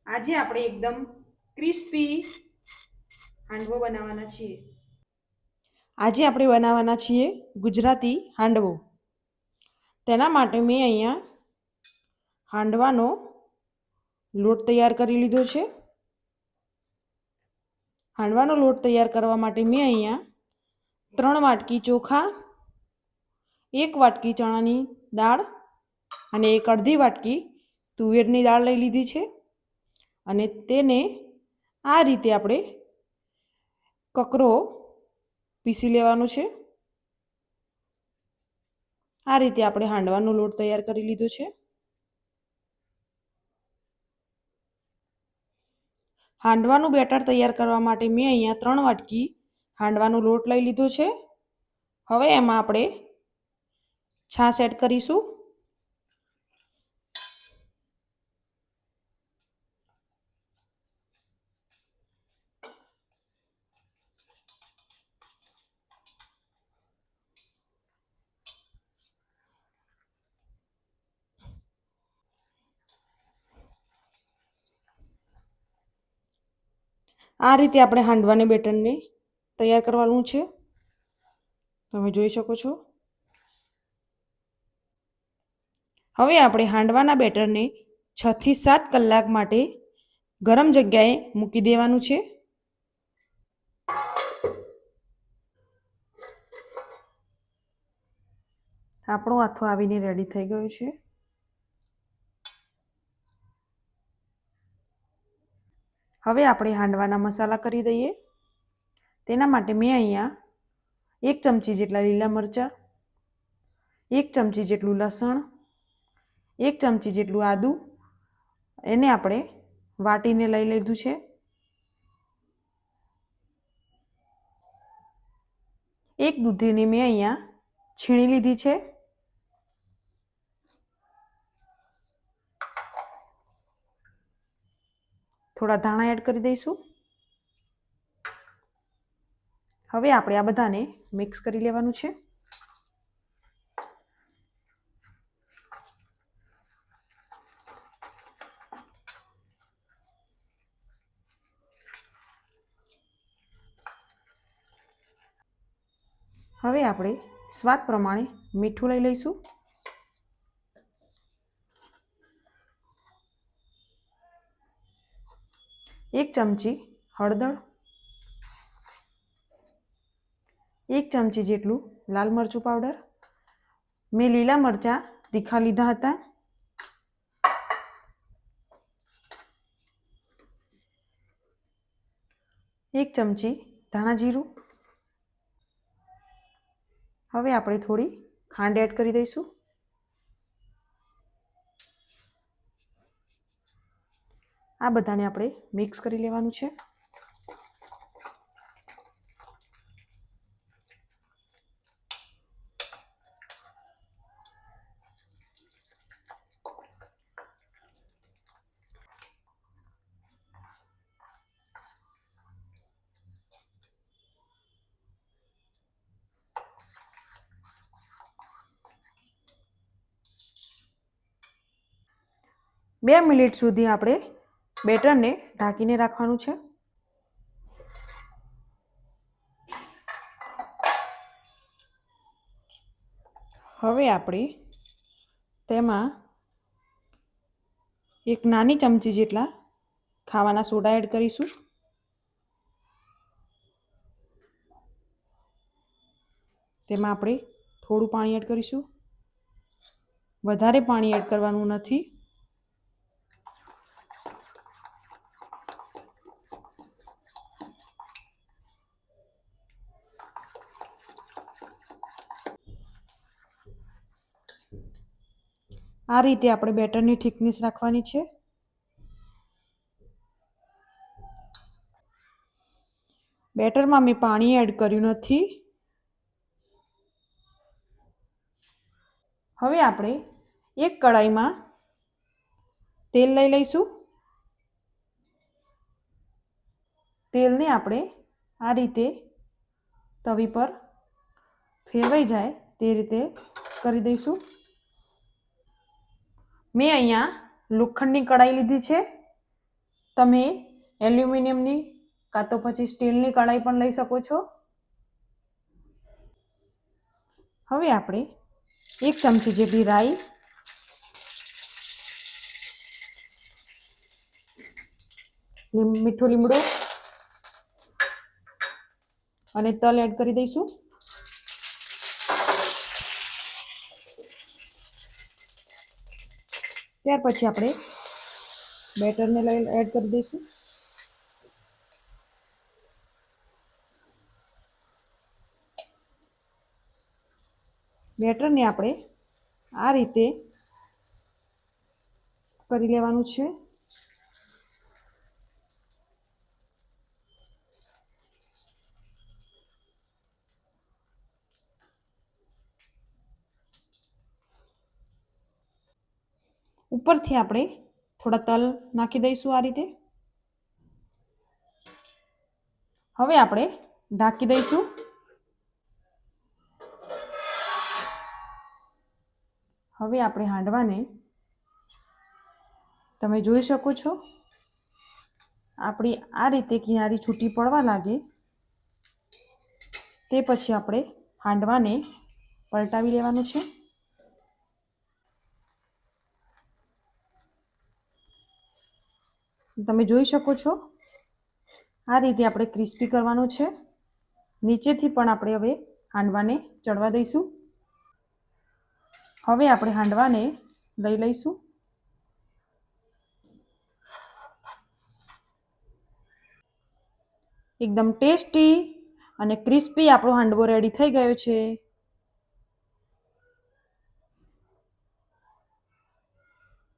આજે આપણે એકદમ ક્રિસ્પી હાંડવો બનાવવાના છીએ. આજે આપણે બનાવવાના છીએ ગુજરાતી હાંડવો. તેના માટે મેં અહીંયા હાંડવાનો લોટ તૈયાર કરી લીધો છે. હાંડવાનો લોટ તૈયાર કરવા માટે મેં અહીંયા 3 વાટકી ચોખા, 1 વાટકી ચણાની દાળ અને 1 અડધી વાટકી તુવેરની દાળ લઈ લીધી છે. અને તેને આ રીતે આપણે કકરો પીસી લેવાનો છે. આ રીતે આપણે હાંડવાનો લોટ તૈયાર કરી લીધો છે. હાંડવાનું બેટર તૈયાર કરવા માટે મેં અહીંયા 3 વાટકી હાંડવાનો લોટ લઈ લીધો છે. હવે એમાં આપણે છાશ એડ કરીશું. આ રીતે આપણે હાંડવાને બેટરને તૈયાર કરવાનું છે. તમે જોઈ શકો છો. હવે આપણે હાંડવાના બેટરને 6 થી 7 કલાક માટે ગરમ જગ્યાએ મૂકી દેવાનું છે. આપણો આથો આવીને રેડી થઈ ગયો છે. હવે આપણે હાંડવાના મસાલા કરી દઈએ. તેના માટે મેં અહીંયા 1 ચમચી જેટલા લીલા મરચાં, 1 ચમચી જેટલું લસણ, 1 ચમચી જેટલું આદું એને આપણે વાટીને લઈ લીધું છે. 1 દૂધીને મેં અહીંયા છીણી લીધી છે. થોડા ધાણા એડ કરી દઈશું. હવે આપણે આ બધાને મિક્સ કરી લેવાનું છે. હવે આપણે સ્વાદ પ્રમાણે મીઠું લઈ લઈશું. એક ચમચી હળદર, 1 ચમચી જેટલું લાલ મરચું પાવડર. મેં લીલા મરચાં તીખા લીધા હતા. એક ચમચી ધાણા જીરું. હવે આપણે થોડી ખાંડ એડ કરી દઈશું. આ બધાને આપણે મિક્સ કરી લેવાનું છે. બે મિનિટ સુધી આપણે બેટરને ઢાંકીને રાખવાનું છે. હવે આપણે તેમાં 1 નાની ચમચી જેટલા ખાવાના સોડા એડ કરીશું. તેમાં આપણે થોડું પાણી એડ કરીશું. વધારે પાણી એડ કરવાનું નથી. આ રીતે આપણે બેટરની થિકનેસ રાખવાની છે. બેટરમાં મેં પાણી એડ કર્યું નથી. હવે આપણે એક કડાઈમાં તેલ લઈ લઈશું. તેલને આપણે આ રીતે તવી પર ફેરવાઈ જાય તે રીતે કરી દઈશું. મેં અહીંયા લોખંડની કડાઈ લીધી છે. તમે એલ્યુમિનિયમની કાં તો પછી સ્ટીલની કઢાઈ પણ લઈ શકો છો। હવે આપણે 1 ચમચી જેટલી રાઈ, મીઠો લીમડો અને તલ એડ કરી દઈશું। ત્યાર પછી આપણે બેટરને એડ કરી દઈશું। બેટરને આપણે આ રીતે કરી લેવાનું છે। ઉપરથી આપણે થોડા તલ નાખી દઈશું આ રીતે। હવે આપણે ઢાંકી દઈશું। હવે આપણે હાંડવાને તમે જોઈ શકો છો આપણી આ રીતે કિનારી છૂટી પડવા લાગે તે પછી આપણે હાંડવાને પલટાવી લેવાનું છે। તમે જોઈ શકો છો આ રીતે આપણે ક્રિસ્પી કરવાનું છે। નીચેથી પણ આપણે હવે હાંડવાને ચડવા દઈશું। હવે આપણે હાંડવાને લઈ લઈશું। એકદમ ટેસ્ટી અને ક્રિસ્પી આપણો હાંડવો રેડી થઈ ગયો છે।